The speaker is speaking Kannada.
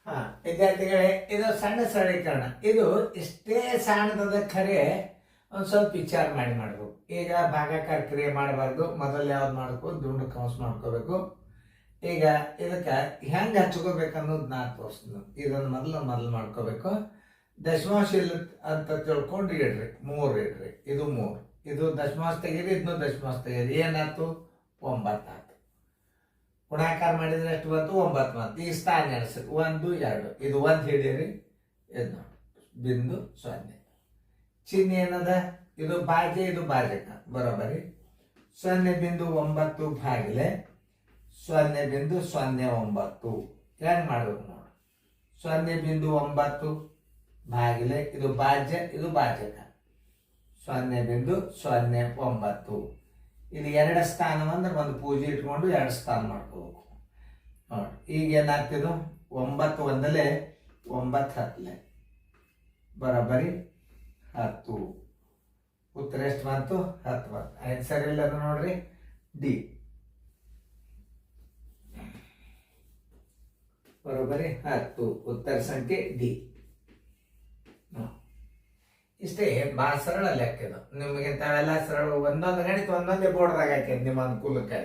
ಹಾ ವಿದ್ಯಾರ್ಥಿಗಳೇ, ಇದು ಸಣ್ಣ ಸರಳೀಕರಣ. ಇದು ಇಷ್ಟೇ ಸಣ್ಣದ ಖರೆ ಒಂದು ಸ್ವಲ್ಪ ವಿಚಾರ ಮಾಡ್ಬೇಕು. ಈಗ ಭಾಗಾಕಾರ ಕ್ರಿಯೆ ಮಾಡಬಾರ್ದು. ಮೊದಲು ಯಾವ್ದು ಮಾಡ್ಬೇಕು, ದುಂಡು ಕೌನ್ಸ್ ಮಾಡ್ಕೋಬೇಕು. ಈಗ ಇದಕ್ಕೆ ಹೆಂಗೆ ಹಚ್ಕೋಬೇಕು ಅನ್ನೋದು ನಾ ತೋರಿಸ್ತೀನಿ. ಇದನ್ನು ಮೊದಲು ಮಾಡ್ಕೋಬೇಕು. ದಶಮಾಂಶ ಇಲ್ಲ ಅಂತ ತಿಳ್ಕೊಂಡು ಇಡ್ರಿ, 3 ಇಡ್ರಿ. ಇದು 3, ಇದು ದಶಮಾಂಶ ತೆಗೀರಿ, ಇದನ್ನು ದಶಮಾಂಶ ತೆಗೀರಿ. ಏನಾಯ್ತು? 9 ಆಯ್ತು. ಗುಣಾಕಾರ ಮಾಡಿದ್ರೆ ಎಷ್ಟು ಬಂತು? 9 ಬಂತು. ಈ ಸ್ಥಾನ ಎಣಿಸ್ರಿ, 1 2. ಇದು 1 ಹಿಡೀರಿ, ಇದು ನೋಡಿ ಬಿಂದು 0. ಚಿಹ್ನೆ ಏನದ? ಇದು ಭಾಜ್ಯ, ಇದು ಭಾಜಕ, ಬರೋಬರಿ. 0.9 ಭಾಗಿಲೆ 0.09. ಹೆಂಗ್ ಮಾಡ್ಬೇಕು ನೋಡಿ. 0.9 ಭಾಗಿಲೆ ಇದು ಭಾಜ್ಯ, ಇದು ಭಾಜಕ. 0.09. ಇಲ್ಲಿ 2 ಸ್ಥಾನ ಅಂದ್ರೆ ಒಂದು ಪೂಜೆ ಇಟ್ಕೊಂಡು 2 ಸ್ಥಾನ ಮಾಡ್ಕೋಬೇಕು ನೋಡಿ. ಈಗ ಏನಾಗ್ತಿದ್ದು? 9 1 9 10 ಬರೋಬ್ಬರಿ 10. ಉತ್ತರ ಎಷ್ಟು ಬಂತು? 10 ಬಂತು. ಆನ್ಸರ್ ಇಲ್ಲ ನೋಡ್ರಿ, ಡಿ. ಬರೋಬ್ಬರಿ 10. ಉತ್ತರ ಸಂಖ್ಯೆ ಡಿ. ಇಷ್ಟೇ, ಭಾಳ ಸರಳ ಲೆಕ್ಕ ಇದು. ನಿಮಗೆ ತಾವೆಲ್ಲ ಸರಳ, ಒಂದೊಂದು ಗಣಿತ ಒಂದೊಂದೇ ಬೋರ್ಡ್ದಾಗ ಹಾಕ್ಯದ ನಿಮ್ಮ ಅನುಕೂಲಕ್ಕೆ.